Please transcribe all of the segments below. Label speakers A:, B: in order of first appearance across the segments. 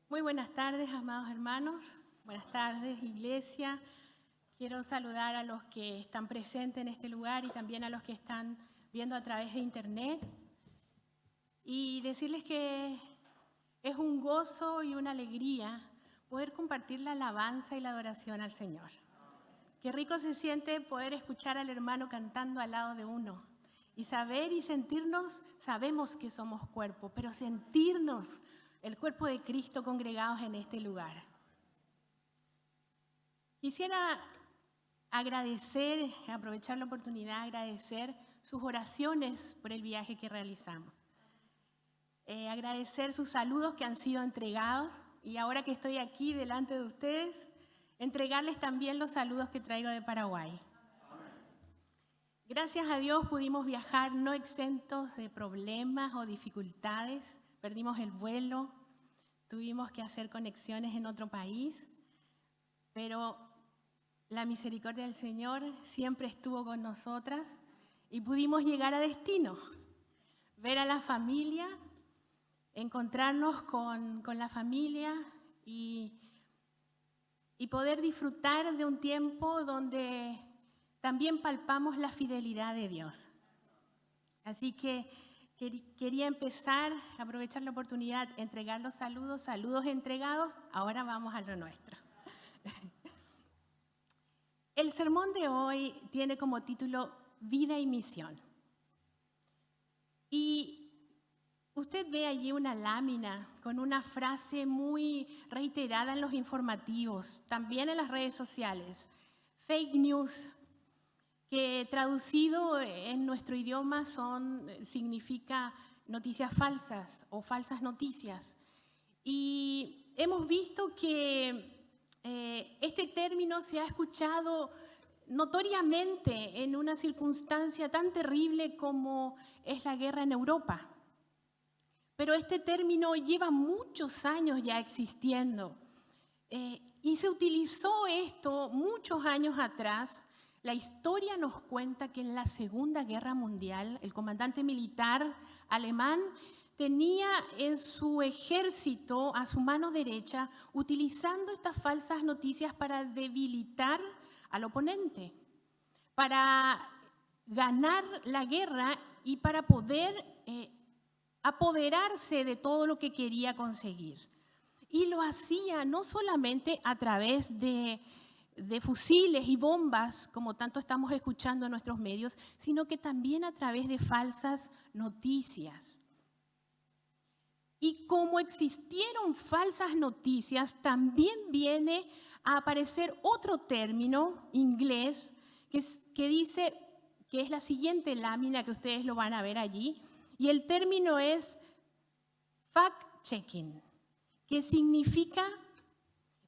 A: Muy buenas tardes, amados hermanos. Buenas tardes, iglesia. Quiero saludar a los que están presentes en este lugar y también a los que están viendo a través de internet. Y decirles que es un gozo y una alegría poder compartir la alabanza y la adoración al Señor. Qué rico se siente poder escuchar al hermano cantando al lado de uno. Y saber y sentirnos, sabemos que somos cuerpo, pero sentirnos el cuerpo de Cristo congregados en este lugar. Quisiera agradecer, aprovechar la oportunidad, agradecer sus oraciones por el viaje que realizamos. Agradecer sus saludos que han sido entregados y ahora que estoy aquí delante de ustedes, entregarles también los saludos que traigo de Paraguay. Gracias a Dios pudimos viajar no exentos de problemas o dificultades. Perdimos el vuelo, tuvimos que hacer conexiones en otro país, pero la misericordia del Señor siempre estuvo con nosotras y pudimos llegar a destino, ver a la familia, encontrarnos con la familia y poder disfrutar de un tiempo donde también palpamos la fidelidad de Dios. Así que quería empezar, aprovechar la oportunidad, entregar los saludos entregados. Ahora vamos a lo nuestro. El sermón de hoy tiene como título Vida y Misión. Y usted ve allí una lámina con una frase muy reiterada en los informativos, también en las redes sociales, fake news, que traducido en nuestro idioma significa noticias falsas o falsas noticias. Y hemos visto que este término se ha escuchado notoriamente en una circunstancia tan terrible como es la guerra en Europa. Pero este término lleva muchos años ya existiendo y se utilizó esto muchos años atrás. La historia nos cuenta que en la Segunda Guerra Mundial el comandante militar alemán tenía en su ejército a su mano derecha utilizando estas falsas noticias para debilitar al oponente, para ganar la guerra y para poder apoderarse de todo lo que quería conseguir. Y lo hacía no solamente a través de fusiles y bombas, como tanto estamos escuchando en nuestros medios, sino que también a través de falsas noticias. Y como existieron falsas noticias, también viene a aparecer otro término inglés que dice, que es la siguiente lámina que ustedes lo van a ver allí, y el término es fact-checking, que significa,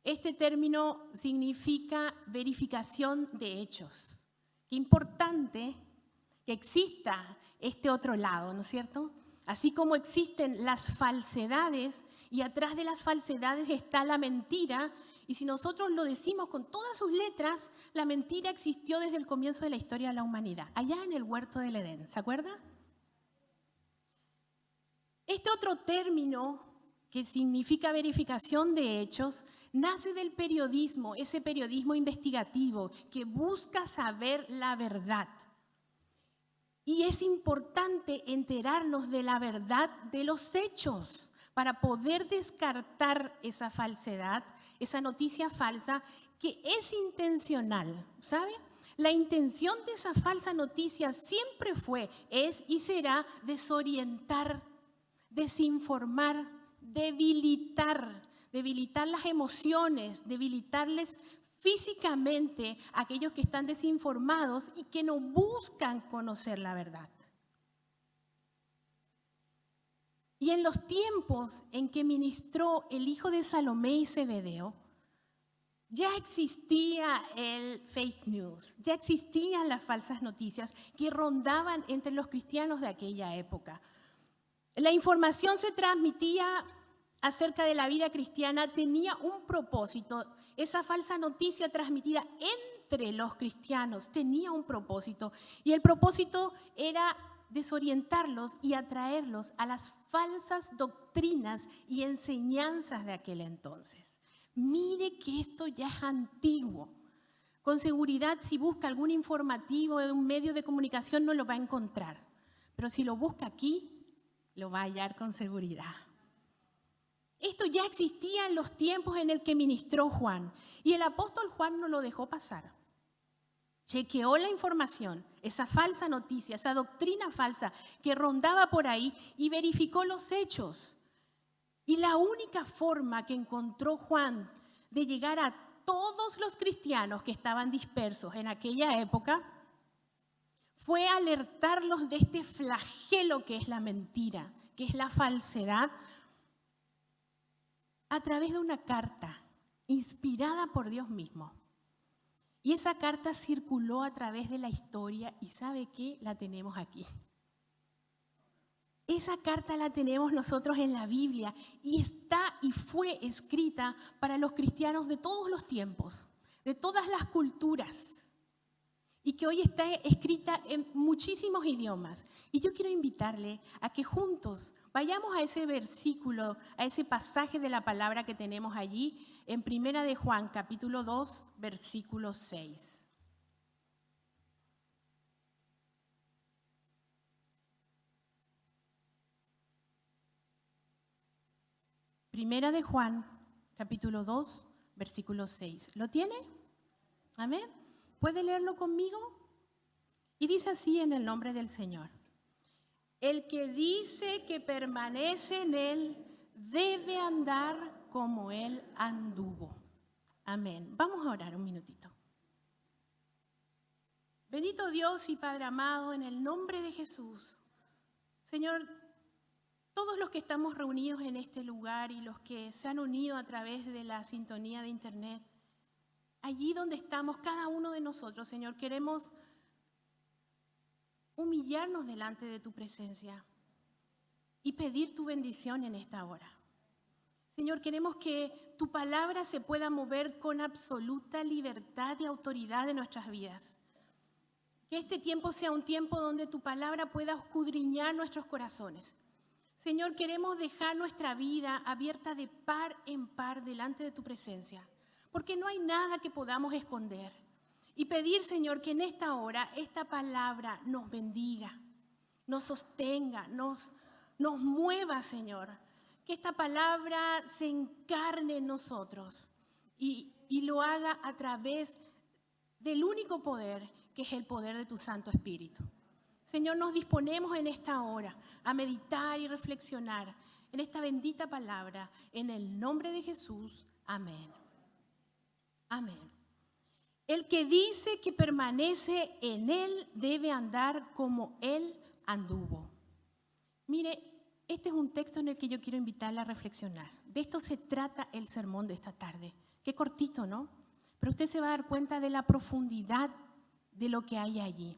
A: este término significa verificación de hechos. Qué importante que exista este otro lado, ¿no es cierto? Así como existen las falsedades y atrás de las falsedades está la mentira, y si nosotros lo decimos con todas sus letras, la mentira existió desde el comienzo de la historia de la humanidad, allá en el huerto del Edén, ¿se acuerda? Este otro término que significa verificación de hechos nace del periodismo, ese periodismo investigativo que busca saber la verdad. Y es importante enterarnos de la verdad de los hechos para poder descartar esa falsedad, esa noticia falsa que es intencional, ¿sabe? La intención de esa falsa noticia siempre fue, es y será desorientar, desinformar, debilitar las emociones, debilitarles físicamente a aquellos que están desinformados y que no buscan conocer la verdad. Y en los tiempos en que ministró el hijo de Salomé y Zebedeo, ya existía el fake news, ya existían las falsas noticias que rondaban entre los cristianos de aquella época. La información se transmitía acerca de la vida cristiana, tenía un propósito. Esa falsa noticia transmitida entre los cristianos tenía un propósito, y el propósito era desorientarlos y atraerlos a las falsas doctrinas y enseñanzas de aquel entonces. Mire que esto ya es antiguo. Con seguridad, si busca algún informativo de un medio de comunicación, no lo va a encontrar. Pero si lo busca aquí, lo va a hallar con seguridad. Esto ya existía en los tiempos en el que ministró Juan. Y el apóstol Juan no lo dejó pasar. Chequeó la información, esa falsa noticia, esa doctrina falsa que rondaba por ahí, y verificó los hechos. Y la única forma que encontró Juan de llegar a todos los cristianos que estaban dispersos en aquella época fue alertarlos de este flagelo que es la mentira, que es la falsedad, a través de una carta inspirada por Dios mismo. Y esa carta circuló a través de la historia, y ¿sabe qué? La tenemos aquí. Esa carta la tenemos nosotros en la Biblia, y está y fue escrita para los cristianos de todos los tiempos, de todas las culturas, y que hoy está escrita en muchísimos idiomas. Y yo quiero invitarle a que juntos vayamos a ese versículo, a ese pasaje de la palabra que tenemos allí en Primera de Juan, capítulo 2, versículo 6. Primera de Juan, capítulo 2, versículo 6. ¿Lo tiene? Amén. ¿Puede leerlo conmigo? Y dice así en el nombre del Señor. El que dice que permanece en Él debe andar como Él anduvo. Amén. Vamos a orar un minutito. Bendito Dios y Padre amado, en el nombre de Jesús. Señor, todos los que estamos reunidos en este lugar y los que se han unido a través de la sintonía de internet, allí donde estamos, cada uno de nosotros, Señor, queremos humillarnos delante de tu presencia y pedir tu bendición en esta hora. Señor, queremos que tu palabra se pueda mover con absoluta libertad y autoridad en nuestras vidas. Que este tiempo sea un tiempo donde tu palabra pueda escudriñar nuestros corazones. Señor, queremos dejar nuestra vida abierta de par en par delante de tu presencia, porque no hay nada que podamos esconder. Y pedir, Señor, que en esta hora esta palabra nos bendiga, nos sostenga, nos mueva, Señor. Que esta palabra se encarne en nosotros y lo haga a través del único poder, que es el poder de tu Santo Espíritu. Señor, nos disponemos en esta hora a meditar y reflexionar en esta bendita palabra. En el nombre de Jesús, amén. Amén. El que dice que permanece en Él debe andar como Él anduvo. Mire, este es un texto en el que yo quiero invitarle a reflexionar. De esto se trata el sermón de esta tarde. Qué cortito, ¿no? Pero usted se va a dar cuenta de la profundidad de lo que hay allí.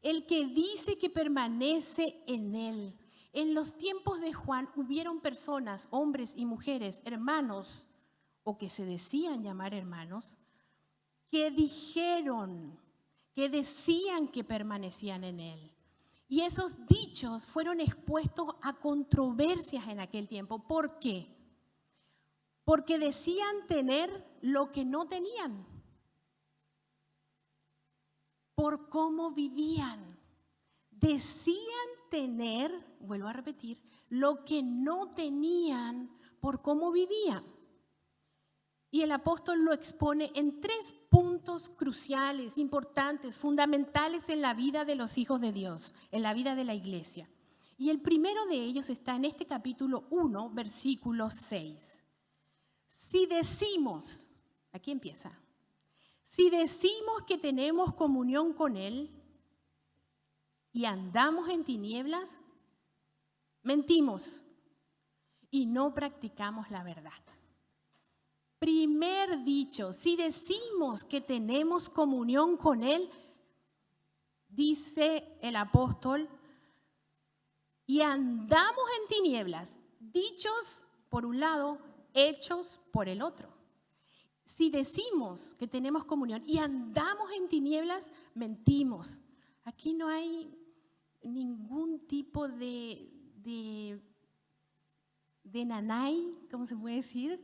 A: El que dice que permanece en Él. En los tiempos de Juan hubieron personas, hombres y mujeres, hermanos, o que se decían llamar hermanos, que decían que permanecían en Él. Y esos dichos fueron expuestos a controversias en aquel tiempo. ¿Por qué? Porque decían tener lo que no tenían. Por cómo vivían. Decían tener, vuelvo a repetir, lo que no tenían por cómo vivían. Y el apóstol lo expone en 3 puntos cruciales, importantes, fundamentales en la vida de los hijos de Dios, en la vida de la iglesia. Y el primero de ellos está en este capítulo 1, versículo 6. Si decimos, aquí empieza, si decimos que tenemos comunión con Él y andamos en tinieblas, mentimos y no practicamos la verdad. Primer dicho, si decimos que tenemos comunión con Él, dice el apóstol, y andamos en tinieblas, dichos por un lado, hechos por el otro. Si decimos que tenemos comunión y andamos en tinieblas, mentimos. Aquí no hay ningún tipo de nanay, ¿cómo se puede decir?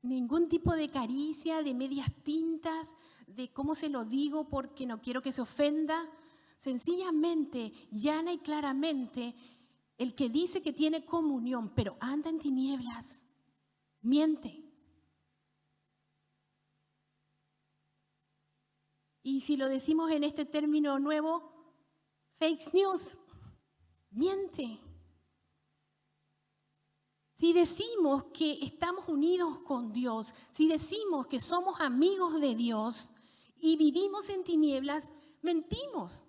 A: Ningún tipo de caricia, de medias tintas, de cómo se lo digo porque no quiero que se ofenda. Sencillamente, llana y claramente, el que dice que tiene comunión, pero anda en tinieblas, miente. Y si lo decimos en este término nuevo, fake news, miente. Si decimos que estamos unidos con Dios, si decimos que somos amigos de Dios y vivimos en tinieblas, mentimos.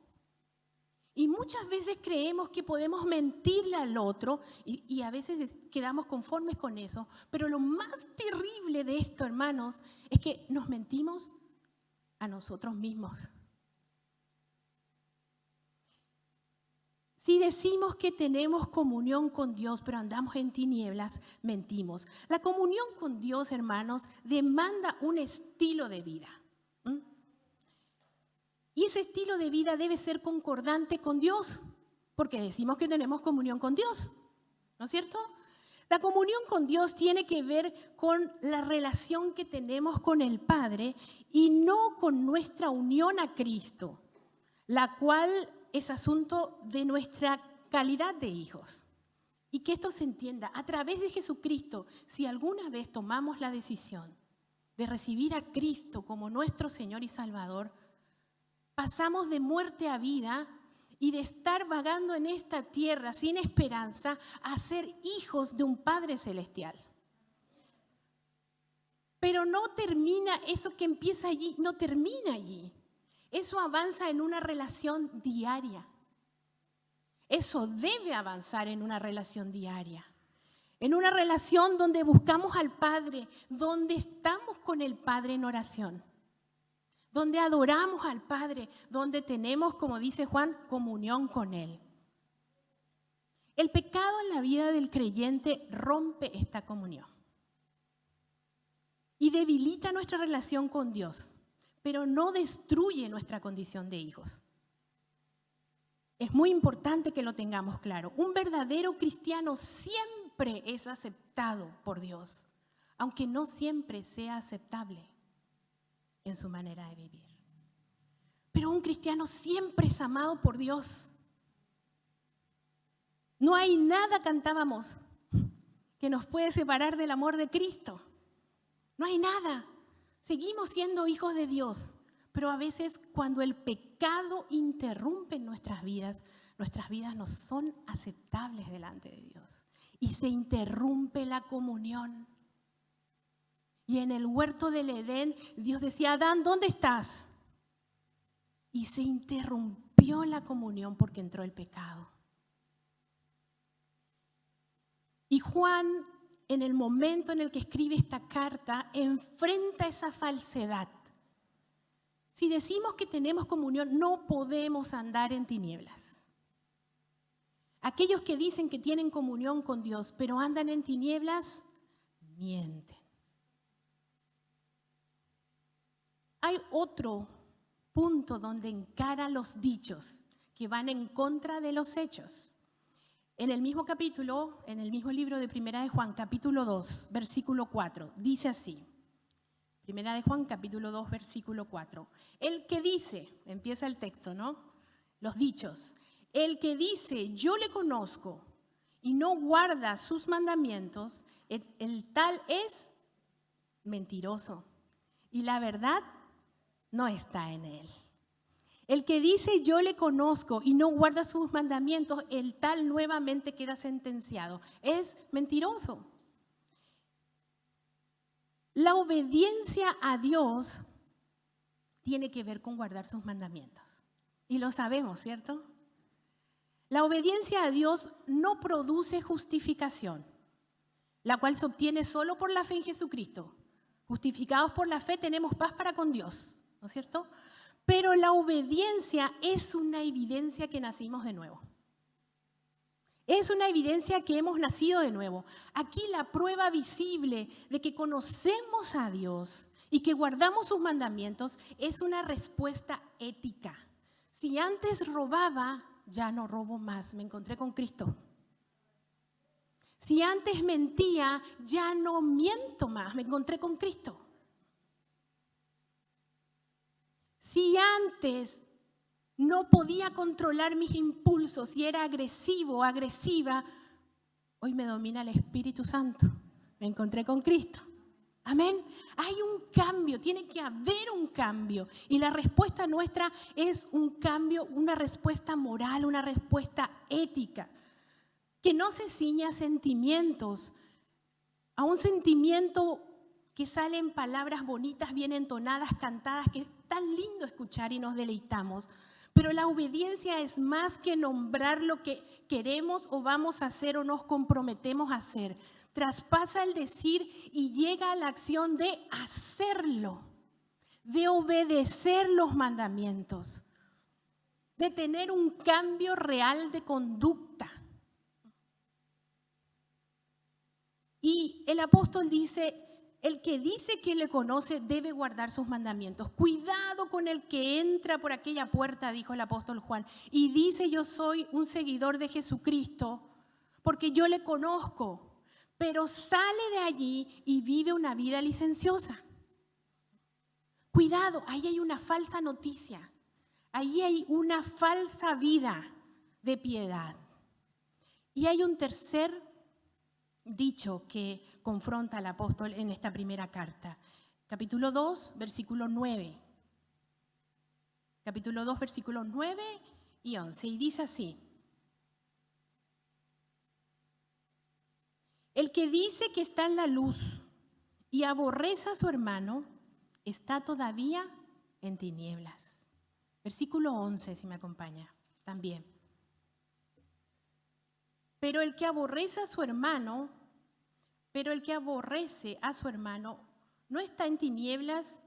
A: Y muchas veces creemos que podemos mentirle al otro y a veces quedamos conformes con eso. Pero lo más terrible de esto, hermanos, es que nos mentimos a nosotros mismos. Si decimos que tenemos comunión con Dios, pero andamos en tinieblas, mentimos. La comunión con Dios, hermanos, demanda un estilo de vida. Y ese estilo de vida debe ser concordante con Dios, porque decimos que tenemos comunión con Dios, ¿no es cierto? La comunión con Dios tiene que ver con la relación que tenemos con el Padre y no con nuestra unión a Cristo, la cual es asunto de nuestra calidad de hijos. Y que esto se entienda, a través de Jesucristo, si alguna vez tomamos la decisión de recibir a Cristo como nuestro Señor y Salvador, pasamos de muerte a vida y de estar vagando en esta tierra sin esperanza a ser hijos de un Padre Celestial. Pero no termina, eso que empieza allí, no termina allí. Eso avanza en una relación diaria. Eso debe avanzar en una relación diaria. En una relación donde buscamos al Padre, donde estamos con el Padre en oración. Donde adoramos al Padre, donde tenemos, como dice Juan, comunión con Él. El pecado en la vida del creyente rompe esta comunión y debilita nuestra relación con Dios, pero no destruye nuestra condición de hijos. Es muy importante que lo tengamos claro. Un verdadero cristiano siempre es aceptado por Dios, aunque no siempre sea aceptable en su manera de vivir. Pero un cristiano siempre es amado por Dios. No hay nada, cantábamos, que nos puede separar del amor de Cristo. No hay nada. Seguimos siendo hijos de Dios, pero a veces cuando el pecado interrumpe nuestras vidas no son aceptables delante de Dios. Y se interrumpe la comunión. Y en el huerto del Edén, Dios decía, Adán, ¿dónde estás? Y se interrumpió la comunión porque entró el pecado. Y Juan, en el momento en el que escribe esta carta, enfrenta esa falsedad. Si decimos que tenemos comunión, no podemos andar en tinieblas. Aquellos que dicen que tienen comunión con Dios, pero andan en tinieblas, mienten. Hay otro punto donde encara los dichos que van en contra de los hechos. En el mismo capítulo, en el mismo libro de Primera de Juan, capítulo 2, versículo 4, dice así. Primera de Juan, capítulo 2, versículo 4. El que dice, empieza el texto, ¿no? Los dichos. El que dice, yo le conozco y no guarda sus mandamientos, el tal es mentiroso. Y la verdad no está en él. El que dice yo le conozco y no guarda sus mandamientos, el tal nuevamente queda sentenciado. Es mentiroso. La obediencia a Dios tiene que ver con guardar sus mandamientos. Y lo sabemos, ¿cierto? La obediencia a Dios no produce justificación, la cual se obtiene solo por la fe en Jesucristo. Justificados por la fe tenemos paz para con Dios, ¿no es cierto? Pero la obediencia es una evidencia que nacimos de nuevo. Es una evidencia que hemos nacido de nuevo. Aquí la prueba visible de que conocemos a Dios y que guardamos sus mandamientos es una respuesta ética. Si antes robaba, ya no robo más, me encontré con Cristo. Si antes mentía, ya no miento más, me encontré con Cristo. Si antes no podía controlar mis impulsos y era agresivo o agresiva, hoy me domina el Espíritu Santo. Me encontré con Cristo. Amén. Hay un cambio, tiene que haber un cambio. Y la respuesta nuestra es un cambio, una respuesta moral, una respuesta ética, que no se ciña a sentimientos, a un sentimiento que salen palabras bonitas, bien entonadas, cantadas, que es tan lindo escuchar y nos deleitamos. Pero la obediencia es más que nombrar lo que queremos o vamos a hacer o nos comprometemos a hacer. Traspasa el decir y llega a la acción de hacerlo, de obedecer los mandamientos, de tener un cambio real de conducta. Y el apóstol dice, el que dice que le conoce debe guardar sus mandamientos. Cuidado con el que entra por aquella puerta, dijo el apóstol Juan, y dice yo soy un seguidor de Jesucristo porque yo le conozco, pero sale de allí y vive una vida licenciosa. Cuidado, ahí hay una falsa noticia, ahí hay una falsa vida de piedad. Y hay un tercer dicho que confronta al apóstol en esta primera carta. Capítulo 2, versículo 9. Capítulo 2, versículos 9 y 11. Y dice así: el que dice que está en la luz y aborrece a su hermano, está todavía en tinieblas. Versículo 11, si me acompaña, también. Pero el que aborrece a su hermano no está en tinieblas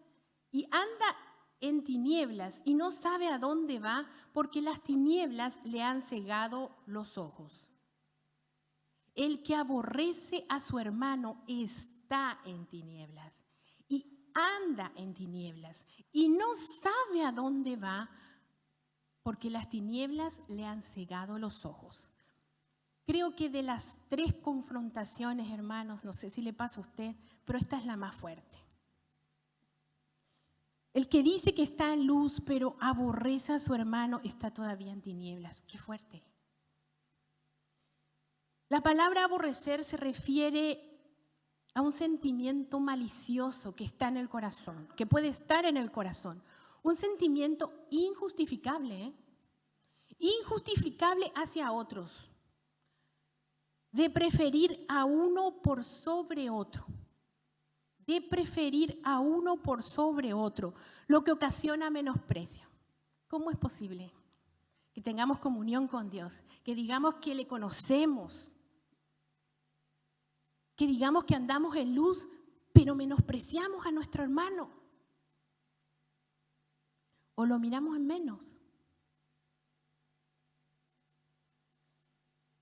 A: y anda en tinieblas y no sabe a dónde va porque las tinieblas le han cegado los ojos. El que aborrece a su hermano está en tinieblas y anda en tinieblas y no sabe a dónde va porque las tinieblas le han cegado los ojos. Creo que de las tres confrontaciones, hermanos, no sé si le pasa a usted, pero esta es la más fuerte. El que dice que está en luz, pero aborrece a su hermano, está todavía en tinieblas. ¡Qué fuerte! La palabra aborrecer se refiere a un sentimiento malicioso que está en el corazón, que puede estar en el corazón. Un sentimiento injustificable, injustificable hacia otros. De preferir a uno por sobre otro. De preferir a uno por sobre otro, lo que ocasiona menosprecio. ¿Cómo es posible que tengamos comunión con Dios? Que digamos que le conocemos. Que digamos que andamos en luz, pero menospreciamos a nuestro hermano. O lo miramos en menos.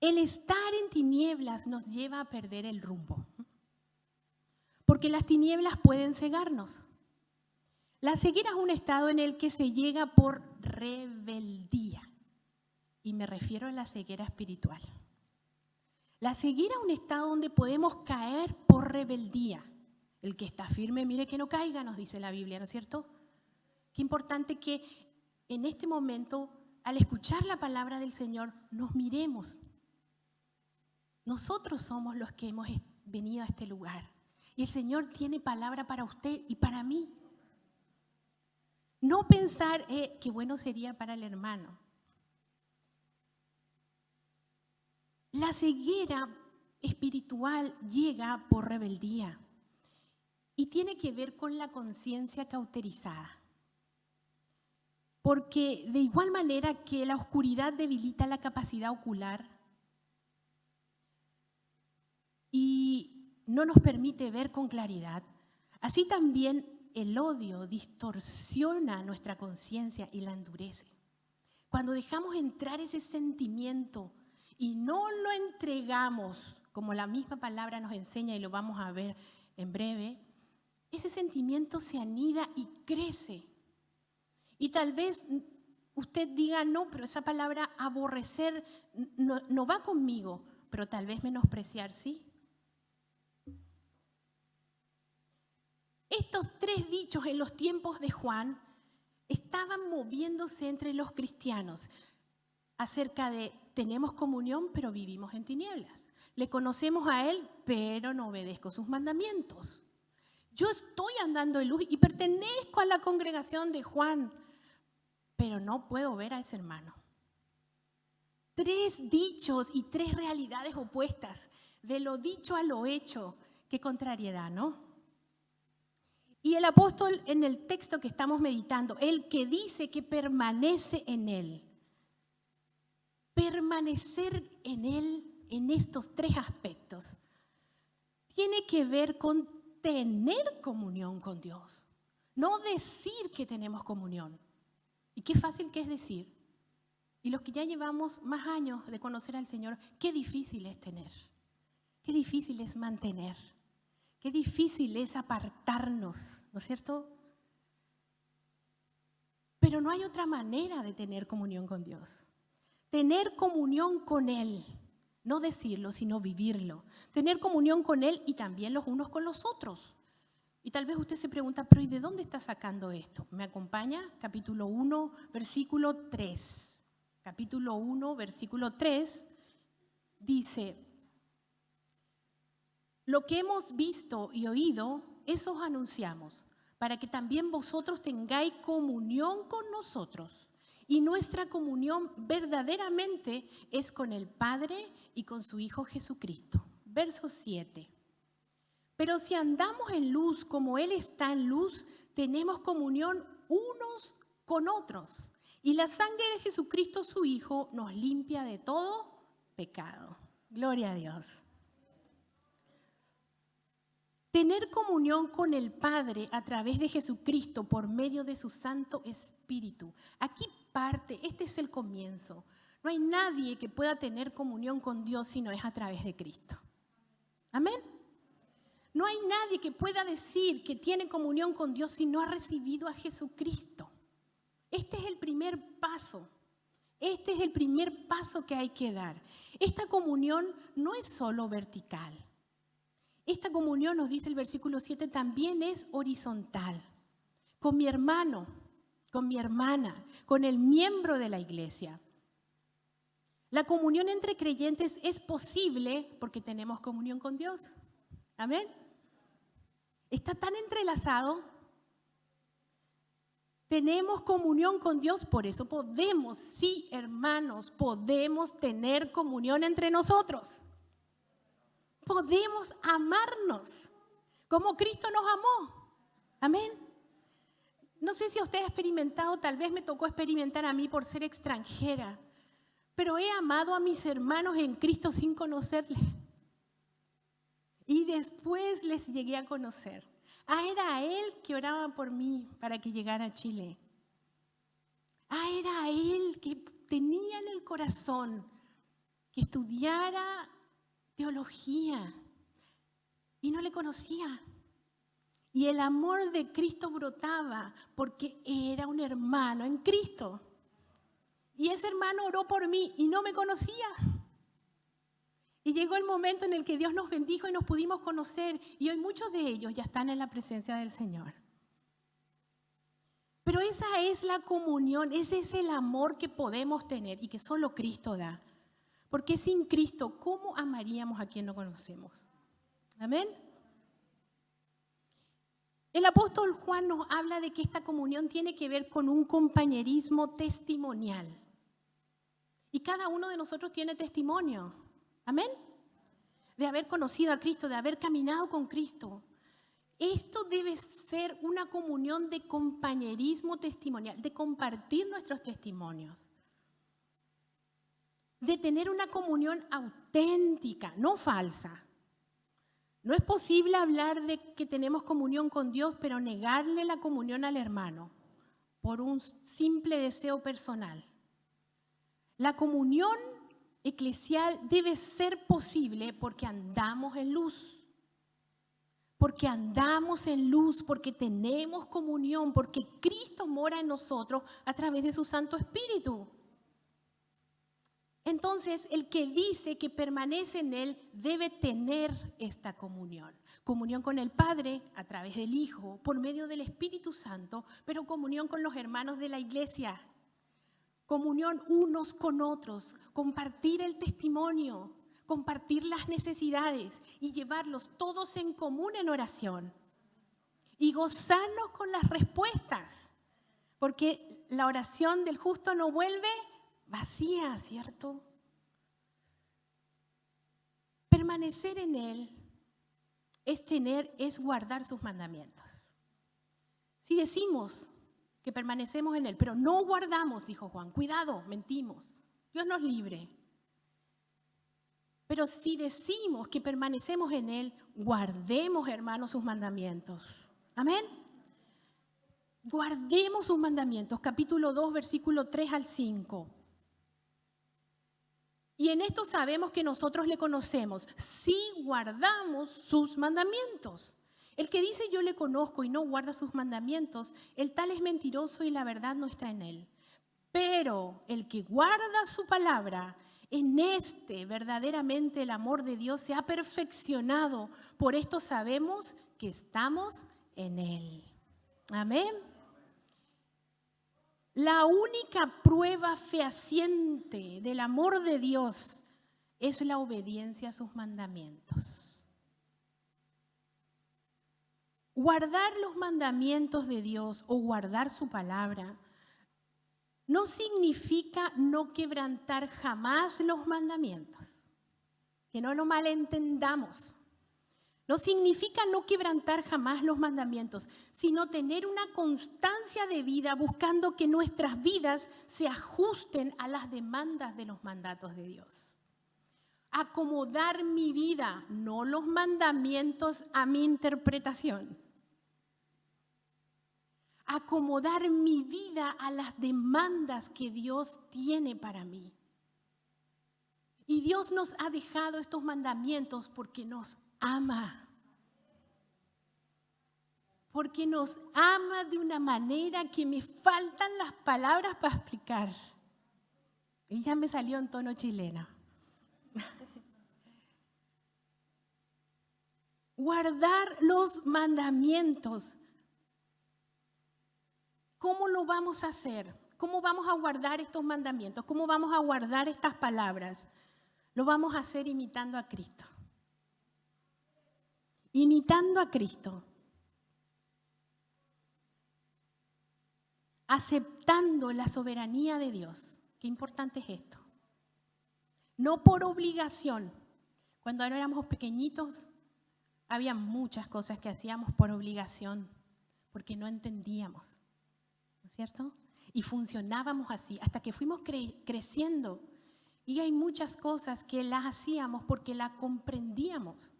A: El estar en tinieblas nos lleva a perder el rumbo, porque las tinieblas pueden cegarnos. La ceguera es un estado en el que se llega por rebeldía, y me refiero a la ceguera espiritual. La ceguera es un estado donde podemos caer por rebeldía. El que está firme, mire que no caiga, nos dice la Biblia, ¿no es cierto? Qué importante que en este momento, al escuchar la palabra del Señor, nos miremos. Nosotros somos los que hemos venido a este lugar y el Señor tiene palabra para usted y para mí. No pensar qué bueno sería para el hermano. La ceguera espiritual llega por rebeldía y tiene que ver con la conciencia cauterizada. Porque de igual manera que la oscuridad debilita la capacidad ocular, y no nos permite ver con claridad, así también el odio distorsiona nuestra conciencia y la endurece. Cuando dejamos entrar ese sentimiento y no lo entregamos, como la misma palabra nos enseña y lo vamos a ver en breve, ese sentimiento se anida y crece. Y tal vez usted diga, no, pero esa palabra aborrecer no va conmigo, pero tal vez menospreciar, ¿sí? Estos 3 dichos en los tiempos de Juan estaban moviéndose entre los cristianos acerca de tenemos comunión, pero vivimos en tinieblas. Le conocemos a Él, pero no obedezco sus mandamientos. Yo estoy andando en luz y pertenezco a la congregación de Juan, pero no puedo ver a ese hermano. 3 dichos y 3 realidades opuestas, de lo dicho a lo hecho. Qué contrariedad, ¿no? Y el apóstol en el texto que estamos meditando, el que dice que permanece en Él. Permanecer en Él en estos 3 aspectos tiene que ver con tener comunión con Dios, no decir que tenemos comunión. Y qué fácil que es decir. Y los que ya llevamos más años de conocer al Señor, qué difícil es tener, qué difícil es mantener, qué difícil es apartarnos, ¿no es cierto? Pero no hay otra manera de tener comunión con Dios. Tener comunión con Él, no decirlo, sino vivirlo. Tener comunión con Él y también los unos con los otros. Y tal vez usted se pregunta, pero ¿y de dónde está sacando esto? ¿Me acompaña? Capítulo 1, versículo 3. Capítulo 1, versículo 3 dice: lo que hemos visto y oído, eso os anunciamos, para que también vosotros tengáis comunión con nosotros. Y nuestra comunión verdaderamente es con el Padre y con su Hijo Jesucristo. Verso 7. Pero si andamos en luz como Él está en luz, tenemos comunión unos con otros. Y la sangre de Jesucristo, su Hijo, nos limpia de todo pecado. Gloria a Dios. Tener comunión con el Padre a través de Jesucristo por medio de su Santo Espíritu. Aquí parte, este es el comienzo. No hay nadie que pueda tener comunión con Dios si no es a través de Cristo. Amén. No hay nadie que pueda decir que tiene comunión con Dios si no ha recibido a Jesucristo. Este es el primer paso. Este es el primer paso que hay que dar. Esta comunión no es solo vertical. Esta comunión, nos dice el versículo 7, también es horizontal. Con mi hermano, con mi hermana, con el miembro de la iglesia. La comunión entre creyentes es posible porque tenemos comunión con Dios. Amén. Está tan entrelazado. Tenemos comunión con Dios, por eso podemos, sí, hermanos, podemos tener comunión entre nosotros. Podemos amarnos como Cristo nos amó. Amén. No sé si usted ha experimentado, tal vez me tocó experimentar a mí por ser extranjera, pero he amado a mis hermanos en Cristo sin conocerles. Y después les llegué a conocer. Era Él que oraba por mí para que llegara a Chile. Era Él que tenía en el corazón que estudiara teología y no le conocía. Y el amor de Cristo brotaba porque era un hermano en Cristo. Y ese hermano oró por mí y no me conocía. Y llegó el momento en el que Dios nos bendijo y nos pudimos conocer. Y hoy muchos de ellos ya están en la presencia del Señor. Pero esa es la comunión, ese es el amor que podemos tener y que solo Cristo da. Porque sin Cristo, ¿cómo amaríamos a quien no conocemos? Amén. El apóstol Juan nos habla de que esta comunión tiene que ver con un compañerismo testimonial. Y cada uno de nosotros tiene testimonio. Amén. De haber conocido a Cristo, de haber caminado con Cristo. Esto debe ser una comunión de compañerismo testimonial, de compartir nuestros testimonios. De tener una comunión auténtica, no falsa. No es posible hablar de que tenemos comunión con Dios, pero negarle la comunión al hermano por un simple deseo personal. La comunión eclesial debe ser posible porque andamos en luz. Porque andamos en luz, porque tenemos comunión, porque Cristo mora en nosotros a través de su Santo Espíritu. Entonces, el que dice que permanece en Él debe tener esta comunión. Comunión con el Padre a través del Hijo, por medio del Espíritu Santo, pero comunión con los hermanos de la iglesia. Comunión unos con otros, compartir el testimonio, compartir las necesidades y llevarlos todos en común en oración. Y gozarnos con las respuestas, porque la oración del justo no vuelve vacía, ¿cierto? Permanecer en Él es guardar sus mandamientos. Si decimos que permanecemos en Él, pero no guardamos, dijo Juan, cuidado, mentimos, Dios nos libre. Pero si decimos que permanecemos en Él, guardemos, hermanos, sus mandamientos. Amén. Guardemos sus mandamientos, capítulo 2, versículo 3 al 5. Y en esto sabemos que nosotros le conocemos, si guardamos sus mandamientos. El que dice yo le conozco y no guarda sus mandamientos, el tal es mentiroso y la verdad no está en él. Pero el que guarda su palabra, en este verdaderamente el amor de Dios se ha perfeccionado. Por esto sabemos que estamos en Él. Amén. La única prueba fehaciente del amor de Dios es la obediencia a sus mandamientos. Guardar los mandamientos de Dios o guardar su palabra no significa no quebrantar jamás los mandamientos, que no lo malentendamos. No significa no quebrantar jamás los mandamientos, sino tener una constancia de vida buscando que nuestras vidas se ajusten a las demandas de los mandatos de Dios. Acomodar mi vida, no los mandamientos, a mi interpretación. Acomodar mi vida a las demandas que Dios tiene para mí. Y Dios nos ha dejado estos mandamientos porque nos ama. Porque nos ama de una manera que me faltan las palabras para explicar. Y ya me salió en tono chileno. Guardar los mandamientos. ¿Cómo lo vamos a hacer? ¿Cómo vamos a guardar estos mandamientos? ¿Cómo vamos a guardar estas palabras? Lo vamos a hacer imitando a Cristo. Imitando a Cristo. Aceptando la soberanía de Dios. Qué importante es esto. No por obligación. Cuando éramos pequeñitos, había muchas cosas que hacíamos por obligación, porque no entendíamos. ¿No es cierto? Y funcionábamos así hasta que fuimos creciendo. Y hay muchas cosas que las hacíamos porque las comprendíamos.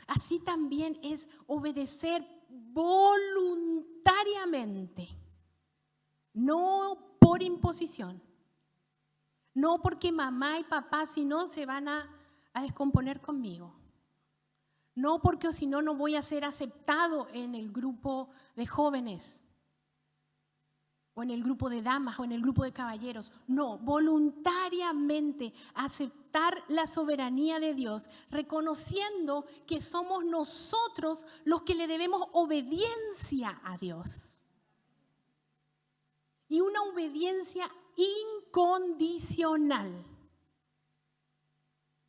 A: Así también es obedecer voluntariamente, no por imposición, no porque mamá y papá si no se van a descomponer conmigo, no porque si no no voy a ser aceptado en el grupo de jóvenes, o en el grupo de damas, o en el grupo de caballeros. No, voluntariamente aceptar la soberanía de Dios, reconociendo que somos nosotros los que le debemos obediencia a Dios. Y una obediencia incondicional.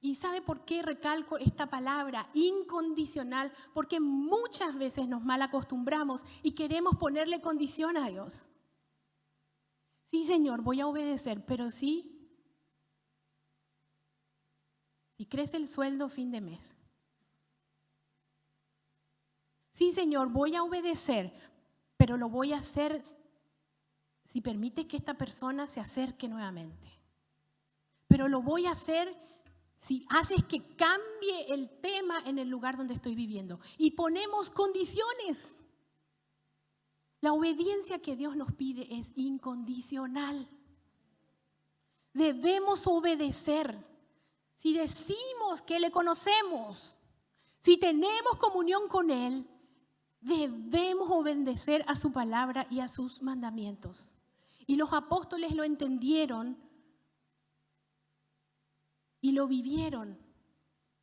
A: ¿Y sabe por qué recalco esta palabra, incondicional? Porque muchas veces nos mal acostumbramos y queremos ponerle condición a Dios. Sí, Señor, voy a obedecer, pero si crece el sueldo fin de mes. Sí, Señor, voy a obedecer, pero lo voy a hacer si permite que esta persona se acerque nuevamente. Pero lo voy a hacer si haces que cambie el tema en el lugar donde estoy viviendo. Y ponemos condiciones. La obediencia que Dios nos pide es incondicional. debemos obedecer. Si decimos que le conocemos, si tenemos comunión con Él, debemos obedecer a su palabra y a sus mandamientos. Y los apóstoles lo entendieron y lo vivieron.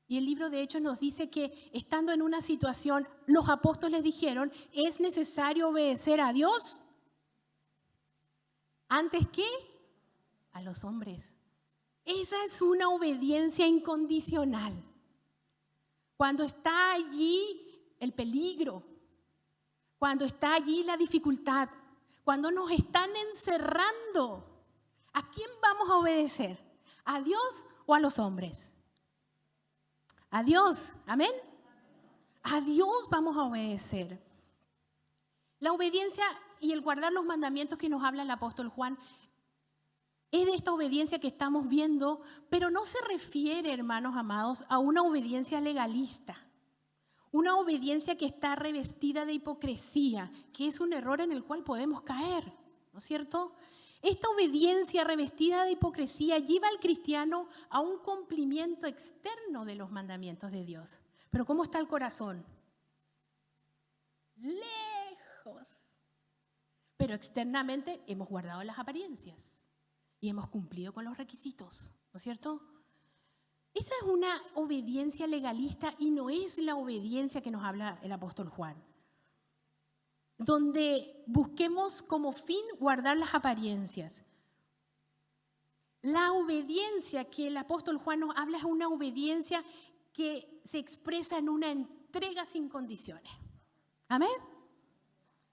A: Y el libro de Hechos nos dice que estando en una situación, los apóstoles dijeron, es necesario obedecer a Dios antes que a los hombres. Esa es una obediencia incondicional. Cuando está allí el peligro, cuando está allí la dificultad, cuando nos están encerrando, ¿a quién vamos a obedecer? ¿A Dios o a los hombres? A Dios, amén. A Dios vamos a obedecer. La obediencia y el guardar los mandamientos que nos habla el apóstol Juan es de esta obediencia que estamos viendo, pero no se refiere, hermanos amados, a una obediencia legalista. Una obediencia que está revestida de hipocresía, que es un error en el cual podemos caer, ¿no es cierto? Esta obediencia revestida de hipocresía lleva al cristiano a un cumplimiento externo de los mandamientos de Dios. Pero ¿cómo está el corazón? Lejos. Pero externamente hemos guardado las apariencias y hemos cumplido con los requisitos, ¿no es cierto? Esa es una obediencia legalista y no es la obediencia que nos habla el apóstol Juan, donde busquemos como fin guardar las apariencias. La obediencia que el apóstol Juan nos habla es una obediencia que se expresa en una entrega sin condiciones. ¿Amén?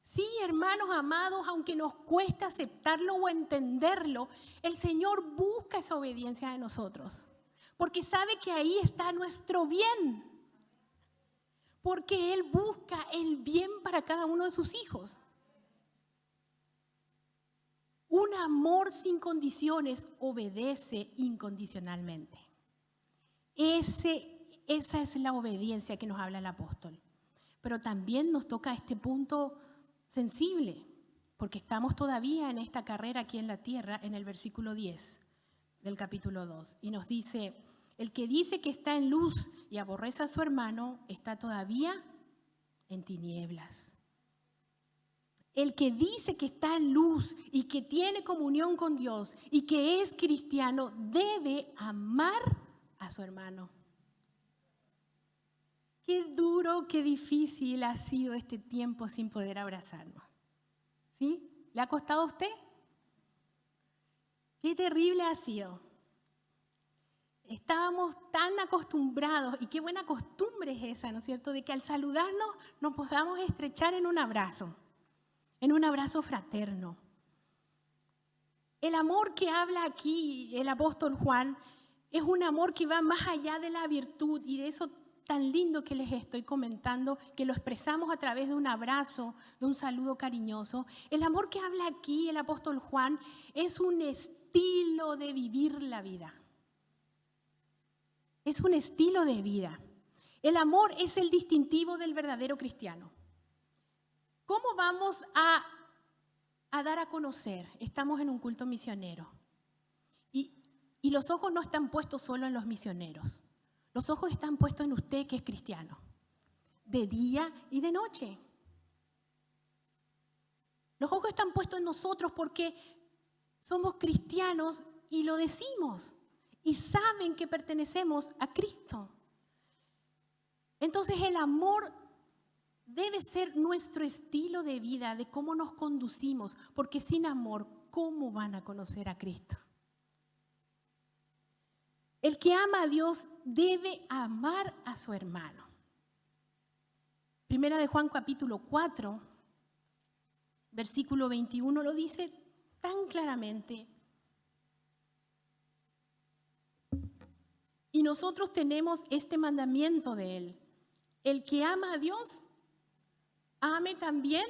A: Sí, hermanos amados, aunque nos cueste aceptarlo o entenderlo, el Señor busca esa obediencia de nosotros, porque sabe que ahí está nuestro bien. Porque Él busca el bien para cada uno de sus hijos. Un amor sin condiciones obedece incondicionalmente. Esa es la obediencia que nos habla el apóstol. Pero también nos toca este punto sensible, porque estamos todavía en esta carrera aquí en la tierra, en el versículo 10 del capítulo 2. Y nos dice: el que dice que está en luz y aborrece a su hermano, está todavía en tinieblas. El que dice que está en luz y que tiene comunión con Dios y que es cristiano, debe amar a su hermano. Qué duro, qué difícil ha sido este tiempo sin poder abrazarnos. ¿Sí? ¿Le ha costado a usted? Qué terrible ha sido. Estábamos tan acostumbrados, y qué buena costumbre es esa, ¿no es cierto?, de que al saludarnos nos podamos estrechar en un abrazo fraterno. El amor que habla aquí el apóstol Juan es un amor que va más allá de la virtud y de eso tan lindo que les estoy comentando, que lo expresamos a través de un abrazo, de un saludo cariñoso. El amor que habla aquí el apóstol Juan es un estilo de vivir la vida. Es un estilo de vida. El amor es el distintivo del verdadero cristiano. ¿Cómo vamos a dar a conocer? Estamos en un culto misionero. Y los ojos no están puestos solo en los misioneros. Los ojos están puestos en usted que es cristiano. De día y de noche. Los ojos están puestos en nosotros porque somos cristianos y lo decimos. Y saben que pertenecemos a Cristo. Entonces el amor debe ser nuestro estilo de vida, de cómo nos conducimos, porque sin amor, ¿cómo van a conocer a Cristo? El que ama a Dios debe amar a su hermano. Primera de Juan capítulo 4, versículo 21 lo dice tan claramente. Y nosotros tenemos este mandamiento de Él. El que ama a Dios, ame también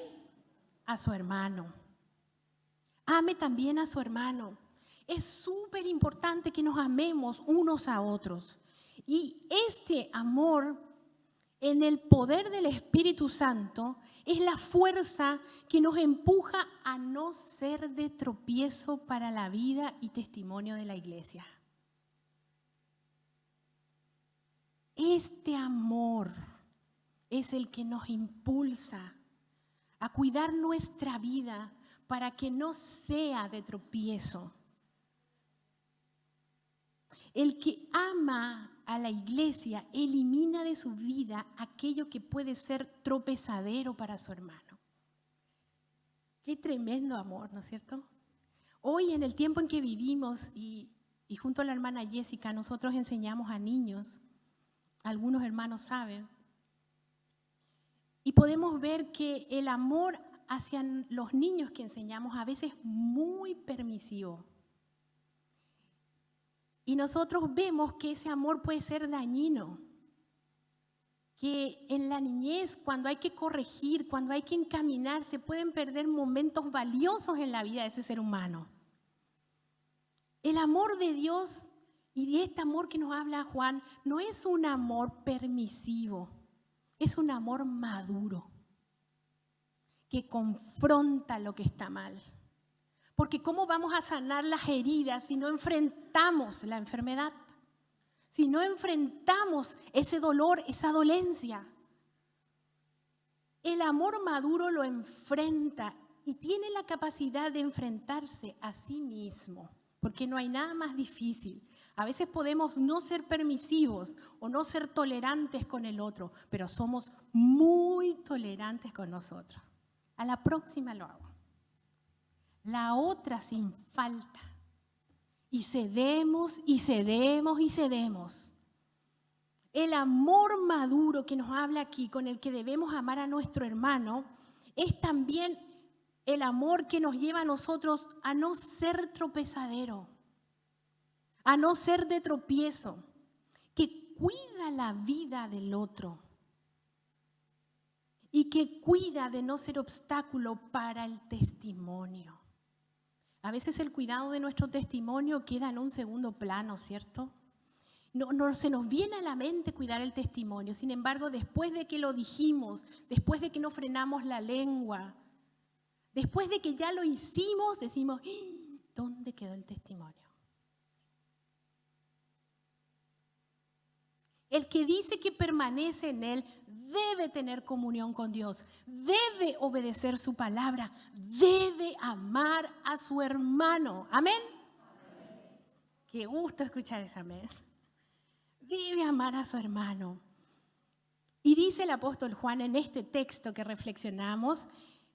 A: a su hermano. Ame también a su hermano. Es súper importante que nos amemos unos a otros. Y este amor, en el poder del Espíritu Santo, Es la fuerza que nos empuja a no ser de tropiezo para la vida y testimonio de la iglesia. Este amor es el que nos impulsa a cuidar nuestra vida para que no sea de tropiezo. El que ama a la iglesia elimina de su vida aquello que puede ser tropezadero para su hermano. Qué tremendo amor, ¿no es cierto? Hoy, en el tiempo en que vivimos, y junto a la hermana Jessica, nosotros enseñamos a niños, algunos hermanos saben, y podemos ver que el amor hacia los niños que enseñamos a veces es muy permisivo. Y nosotros vemos que ese amor puede ser dañino, que en la niñez, cuando hay que corregir, cuando hay que encaminar, se pueden perder momentos valiosos en la vida de ese ser humano. El amor de Dios y de este amor que nos habla Juan no es un amor permisivo, es un amor maduro, que confronta lo que está mal. Porque ¿cómo vamos a sanar las heridas si no enfrentamos la enfermedad? Si no enfrentamos ese dolor, esa dolencia. El amor maduro lo enfrenta y tiene la capacidad de enfrentarse a sí mismo, porque no hay nada más difícil. A veces podemos no ser permisivos o no ser tolerantes con el otro, pero somos muy tolerantes con nosotros. A la próxima lo hago. La otra sin falta. Y cedemos, y cedemos, y cedemos. El amor maduro que nos habla aquí, con el que debemos amar a nuestro hermano, es también el amor que nos lleva a nosotros a no ser tropezadero, a no ser de tropiezo, que cuida la vida del otro y que cuida de no ser obstáculo para el testimonio. A veces el cuidado de nuestro testimonio queda en un segundo plano, ¿cierto? No se nos viene a la mente cuidar el testimonio. Sin embargo, después de que lo dijimos, después de que no frenamos la lengua, después de que ya lo hicimos, decimos, ¿dónde quedó el testimonio? El que dice que permanece en Él debe tener comunión con Dios, debe obedecer su palabra, debe amar a su hermano. ¿Amén? Amén. Qué gusto escuchar ese amén. Debe amar a su hermano. Y dice el apóstol Juan en este texto que reflexionamos,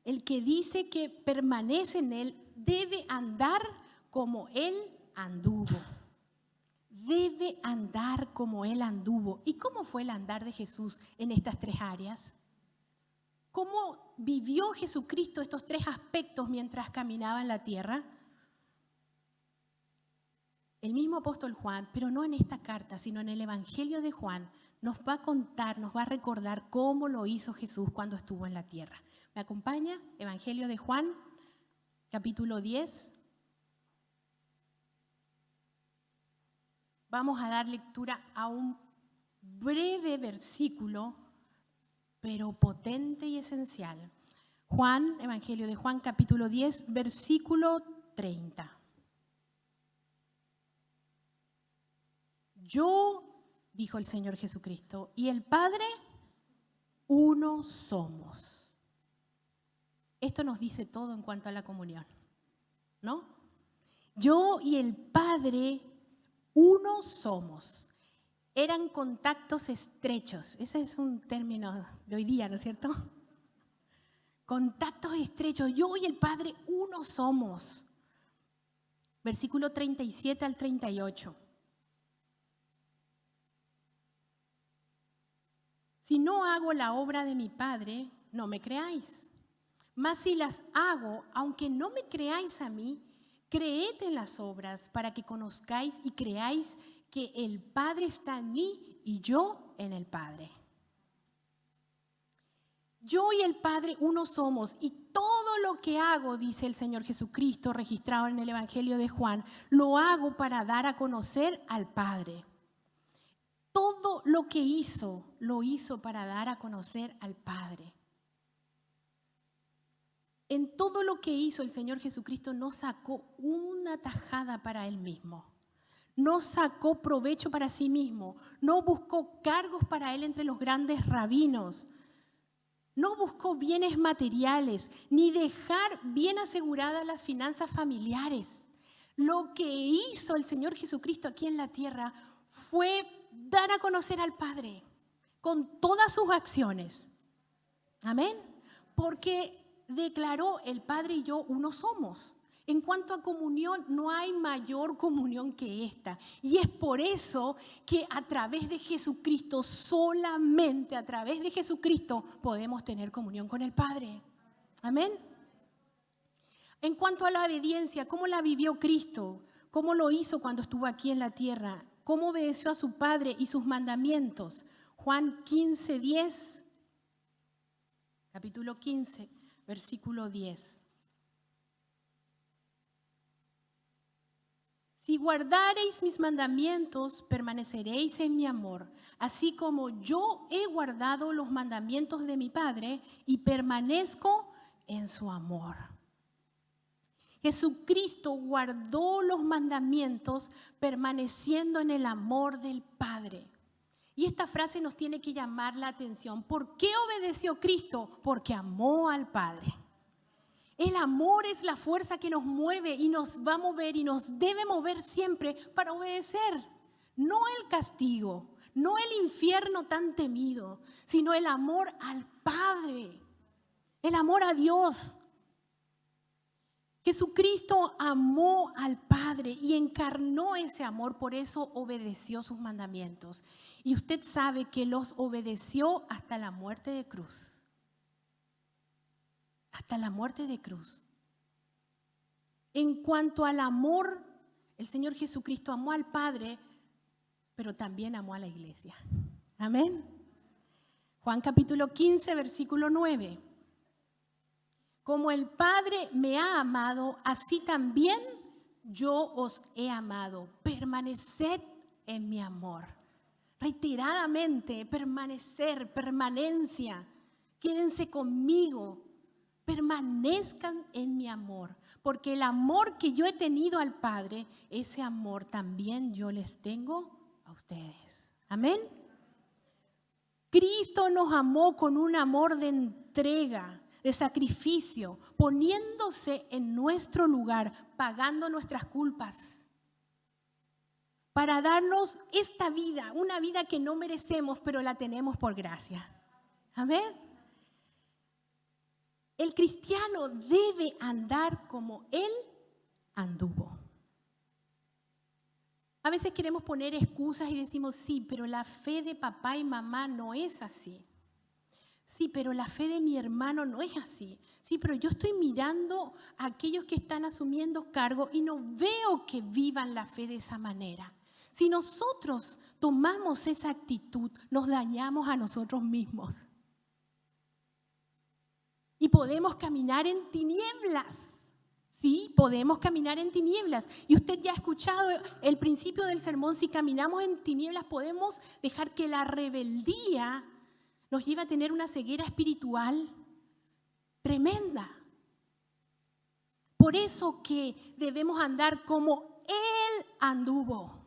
A: el que dice que permanece en Él debe andar como Él anduvo. Debe andar como Él anduvo. ¿Y cómo fue el andar de Jesús en estas tres áreas? ¿Cómo vivió Jesucristo estos tres aspectos mientras caminaba en la tierra? El mismo apóstol Juan, pero no en esta carta, sino en el Evangelio de Juan, nos va a contar, nos va a recordar cómo lo hizo Jesús cuando estuvo en la tierra. ¿Me acompaña? Evangelio de Juan, capítulo 10. Vamos a dar lectura a un breve versículo, pero potente y esencial. Juan, Evangelio de Juan, capítulo 10, versículo 30. Yo, dijo el Señor Jesucristo, y el Padre, uno somos. Esto nos dice todo en cuanto a la comunión, ¿no? Yo y el Padre, uno somos. Eran contactos estrechos. Ese es un término de hoy día, ¿no es cierto? Contactos estrechos. Yo y el Padre, uno somos. Versículo 37 al 38. Si no hago la obra de mi Padre, no me creáis. Mas si las hago, aunque no me creáis a mí, creed en las obras para que conozcáis y creáis que el Padre está en mí y yo en el Padre. Yo y el Padre uno somos, y todo lo que hago, dice el Señor Jesucristo, registrado en el Evangelio de Juan, lo hago para dar a conocer al Padre. Todo lo que hizo, lo hizo para dar a conocer al Padre. En todo lo que hizo el Señor Jesucristo no sacó una tajada para Él mismo. No sacó provecho para sí mismo. No buscó cargos para Él entre los grandes rabinos. No buscó bienes materiales, ni dejar bien aseguradas las finanzas familiares. Lo que hizo el Señor Jesucristo aquí en la tierra fue dar a conocer al Padre con todas sus acciones. Amén. Porque declaró: el Padre y yo uno somos. En cuanto a comunión, no hay mayor comunión que esta. Y es por eso que a través de Jesucristo, solamente a través de Jesucristo, podemos tener comunión con el Padre. Amén. En cuanto a la obediencia, ¿cómo la vivió Cristo? ¿Cómo lo hizo cuando estuvo aquí en la tierra? ¿Cómo obedeció a su Padre y sus mandamientos? Juan 15:10, capítulo 15, versículo 10. Si guardareis mis mandamientos, permaneceréis en mi amor, así como yo he guardado los mandamientos de mi Padre y permanezco en su amor. Jesucristo guardó los mandamientos permaneciendo en el amor del Padre. Y esta frase nos tiene que llamar la atención. ¿Por qué obedeció Cristo? Porque amó al Padre. El amor es la fuerza que nos mueve y nos va a mover y nos debe mover siempre para obedecer. No el castigo, no el infierno tan temido, sino el amor al Padre, el amor a Dios. Jesucristo amó al Padre y encarnó ese amor, por eso obedeció sus mandamientos. Y usted sabe que los obedeció hasta la muerte de cruz. Hasta la muerte de cruz. En cuanto al amor, el Señor Jesucristo amó al Padre, pero también amó a la iglesia. Amén. Juan capítulo 15, versículo 9. Como el Padre me ha amado, así también yo os he amado. Permaneced en mi amor. Reiteradamente, permanecer, permanencia. Quédense conmigo. Permanezcan en mi amor, porque el amor que yo he tenido al Padre, ese amor también yo les tengo a ustedes. Amén. Cristo nos amó con un amor de entrega, de sacrificio, poniéndose en nuestro lugar, pagando nuestras culpas, para darnos esta vida, una vida que no merecemos, pero la tenemos por gracia. Amén. El cristiano debe andar como Él anduvo. A veces queremos poner excusas y decimos, sí, pero la fe de papá y mamá no es así. Sí, pero la fe de mi hermano no es así. Sí, pero yo estoy mirando a aquellos que están asumiendo cargo y no veo que vivan la fe de esa manera. Si nosotros tomamos esa actitud, nos dañamos a nosotros mismos. Y podemos caminar en tinieblas. Sí, podemos caminar en tinieblas. Y usted ya ha escuchado el principio del sermón. Si caminamos en tinieblas, podemos dejar que la rebeldía nos lleve a tener una ceguera espiritual tremenda. Por eso que debemos andar como Él anduvo.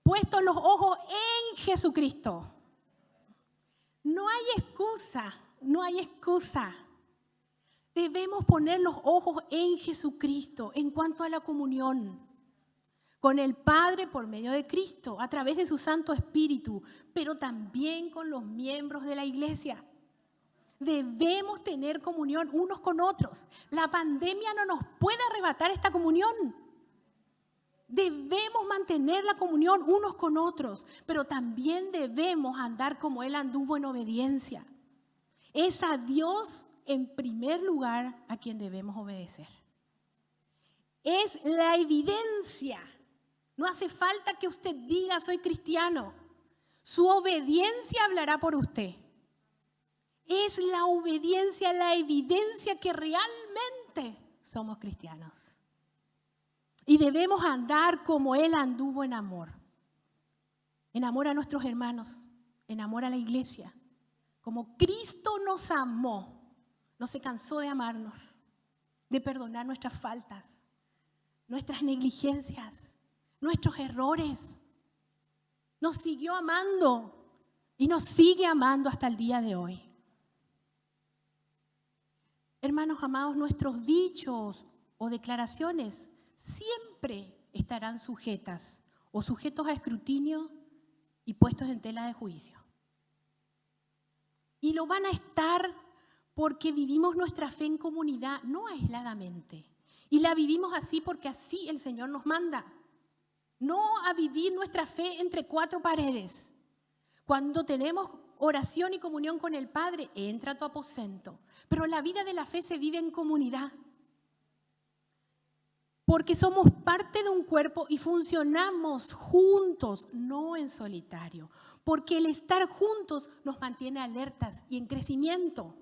A: Puestos los ojos en Jesucristo. No hay excusa. No hay excusa. Debemos poner los ojos en Jesucristo en cuanto a la comunión con el Padre por medio de Cristo, a través de su Santo Espíritu, pero también con los miembros de la iglesia. Debemos tener comunión unos con otros. La pandemia no nos puede arrebatar esta comunión. Debemos mantener la comunión unos con otros, pero también debemos andar como Él anduvo en obediencia. Es a Dios en primer lugar a quien debemos obedecer. Es la evidencia. No hace falta que usted diga soy cristiano. Su obediencia hablará por usted. Es la obediencia, la evidencia que realmente somos cristianos. Y debemos andar como Él anduvo en amor. En amor a nuestros hermanos, en amor a la iglesia. Como Cristo nos amó no se cansó de amarnos, de perdonar nuestras faltas, nuestras negligencias, nuestros errores. Nos siguió amando y nos sigue amando hasta el día de hoy. Hermanos amados, nuestros dichos o declaraciones siempre estarán sujetos a escrutinio y puestos en tela de juicio. Y lo van a estar porque vivimos nuestra fe en comunidad, no aisladamente. Y la vivimos así porque así el Señor nos manda. No a vivir nuestra fe entre cuatro paredes. Cuando tenemos oración y comunión con el Padre, entra a tu aposento. Pero la vida de la fe se vive en comunidad. Porque somos parte de un cuerpo y funcionamos juntos, no en solitario. Porque el estar juntos nos mantiene alertas y en crecimiento,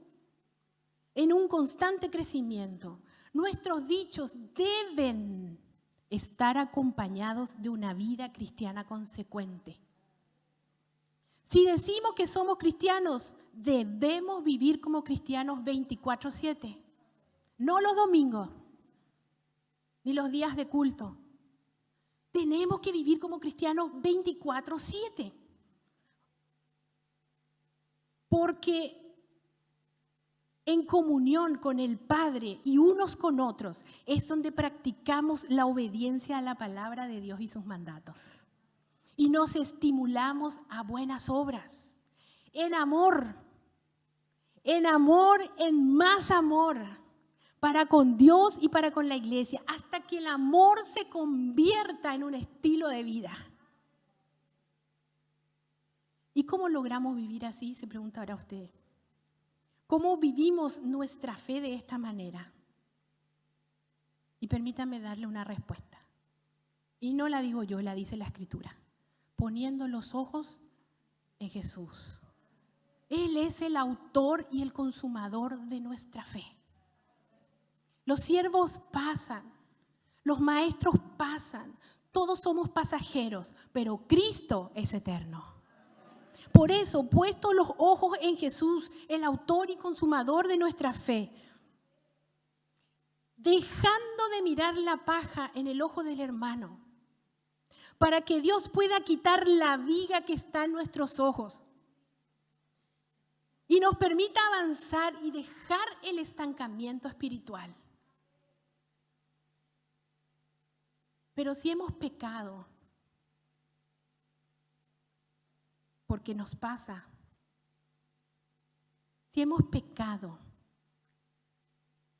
A: en un constante crecimiento. Nuestros dichos deben estar acompañados de una vida cristiana consecuente. Si decimos que somos cristianos, debemos vivir como cristianos 24/7, no los domingos, ni los días de culto. Tenemos que vivir como cristianos 24/7. Porque en comunión con el Padre y unos con otros es donde practicamos la obediencia a la palabra de Dios y sus mandatos. Y nos estimulamos a buenas obras, en amor, en más amor, para con Dios y para con la iglesia, hasta que el amor se convierta en un estilo de vida. ¿Y cómo logramos vivir así? Se pregunta ahora usted. ¿Cómo vivimos nuestra fe de esta manera? Y permítame darle una respuesta. Y no la digo yo, la dice la Escritura. Poniendo los ojos en Jesús. Él es el autor y el consumador de nuestra fe. Los siervos pasan, los maestros pasan, todos somos pasajeros, pero Cristo es eterno. Por eso, puestos los ojos en Jesús, el autor y consumador de nuestra fe, dejando de mirar la paja en el ojo del hermano, para que Dios pueda quitar la viga que está en nuestros ojos y nos permita avanzar y dejar el estancamiento espiritual. Pero si hemos pecado, porque nos pasa, si hemos pecado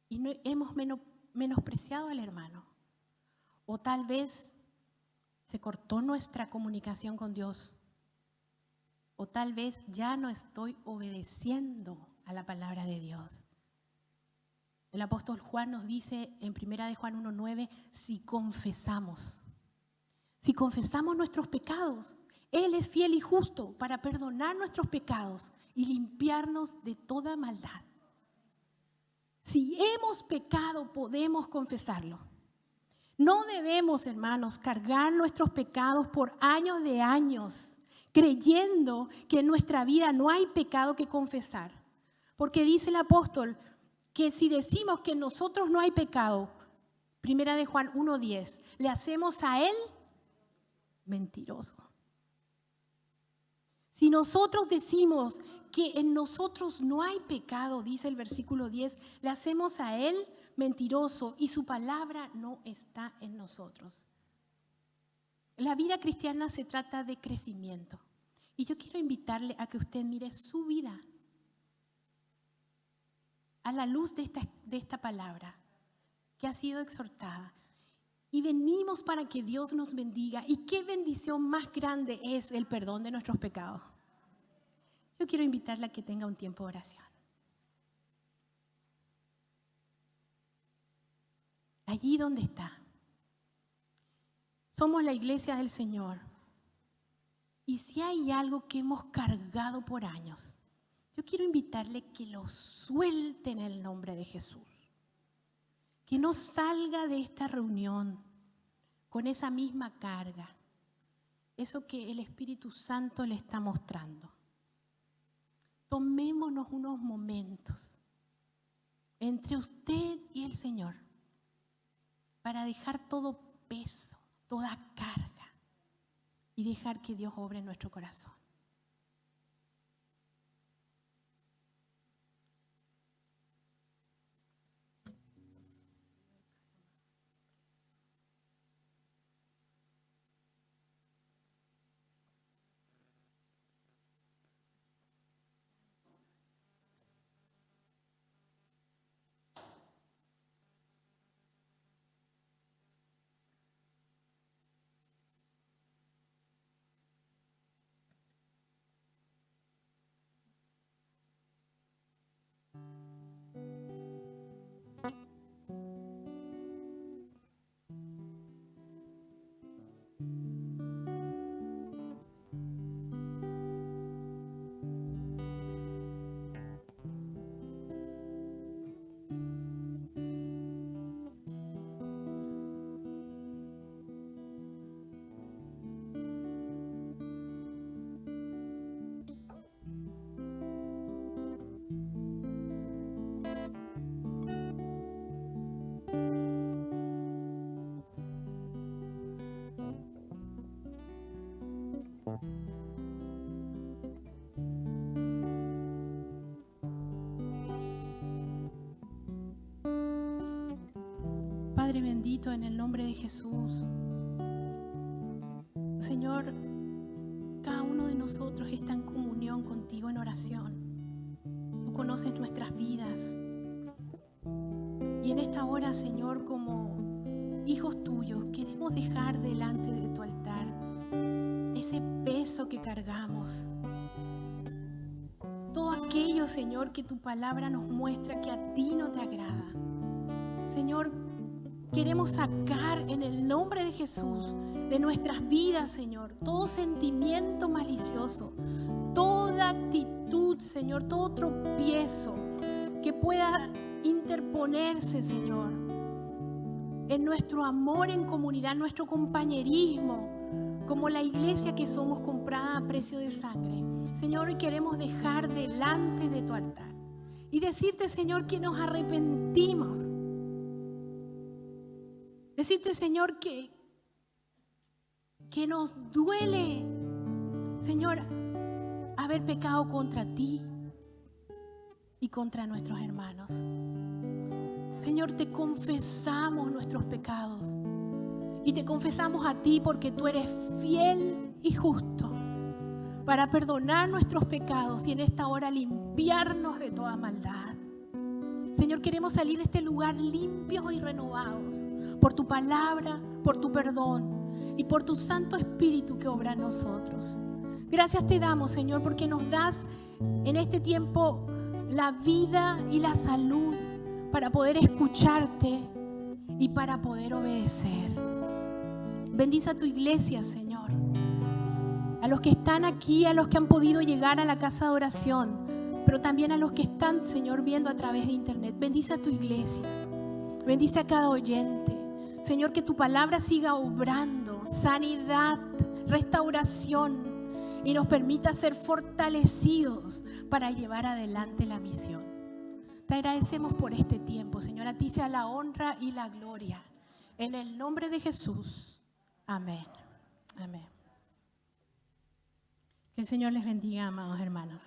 A: y no hemos menospreciado al hermano, o tal vez se cortó nuestra comunicación con Dios, o tal vez ya no estoy obedeciendo a la palabra de Dios. El apóstol Juan nos dice en 1 de Juan 1:9, si confesamos nuestros pecados, Él es fiel y justo para perdonar nuestros pecados y limpiarnos de toda maldad. Si hemos pecado, podemos confesarlo. No debemos, hermanos, cargar nuestros pecados por años de años, creyendo que en nuestra vida no hay pecado que confesar. Porque dice el apóstol que si decimos que en nosotros no hay pecado, 1 de Juan 1:10, le hacemos a Él mentiroso. Si nosotros decimos que en nosotros no hay pecado, dice el versículo 10, le hacemos a Él mentiroso y su palabra no está en nosotros. La vida cristiana se trata de crecimiento. Y yo quiero invitarle a que usted mire su vida a la luz de esta palabra que ha sido exhortada. Y venimos para que Dios nos bendiga. Y qué bendición más grande es el perdón de nuestros pecados. Yo quiero invitarla a que tenga un tiempo de oración. Allí donde está. Somos la iglesia del Señor. Y si hay algo que hemos cargado por años, yo quiero invitarle que lo suelte en el nombre de Jesús. Que no salga de esta reunión con esa misma carga. Eso que el Espíritu Santo le está mostrando. Tomémonos unos momentos entre usted y el Señor para dejar todo peso, toda carga y dejar que Dios obre en nuestro corazón. Padre bendito, en el nombre de Jesús, Señor, cada uno de nosotros está en comunión contigo en oración. Tú conoces nuestras vidas. Y en esta hora, Señor, como hijos tuyos, queremos dejar delante de tu altar ese peso que cargamos. Todo aquello, Señor, que tu palabra nos muestra que a ti no te agrada. Señor, queremos sacar en el nombre de Jesús de nuestras vidas, Señor, todo sentimiento malicioso, toda actitud, Señor, todo tropiezo que pueda interponerse, Señor, en nuestro amor en comunidad, nuestro compañerismo, como la iglesia que somos comprada a precio de sangre. Señor, hoy queremos dejar delante de tu altar y decirte, Señor, que nos arrepentimos. Decirte, Señor, que nos duele, Señor, haber pecado contra ti y contra nuestros hermanos. Señor, te confesamos nuestros pecados y te confesamos a ti porque tú eres fiel y justo para perdonar nuestros pecados y en esta hora limpiarnos de toda maldad. Señor, queremos salir de este lugar limpios y renovados por tu palabra, por tu perdón y por tu Santo Espíritu que obra en nosotros. Gracias te damos, Señor, porque nos das en este tiempo la vida y la salud para poder escucharte y para poder obedecer. Bendice a tu iglesia, Señor. A los que están aquí, a los que han podido llegar a la casa de oración, pero también a los que están, Señor, viendo a través de internet. Bendice a tu iglesia. Bendice a cada oyente. Señor, que tu palabra siga obrando sanidad, restauración y nos permita ser fortalecidos para llevar adelante la misión. Te agradecemos por este tiempo, Señor. A ti sea la honra y la gloria. En el nombre de Jesús. Amén. Amén. Que el Señor les bendiga, amados hermanos.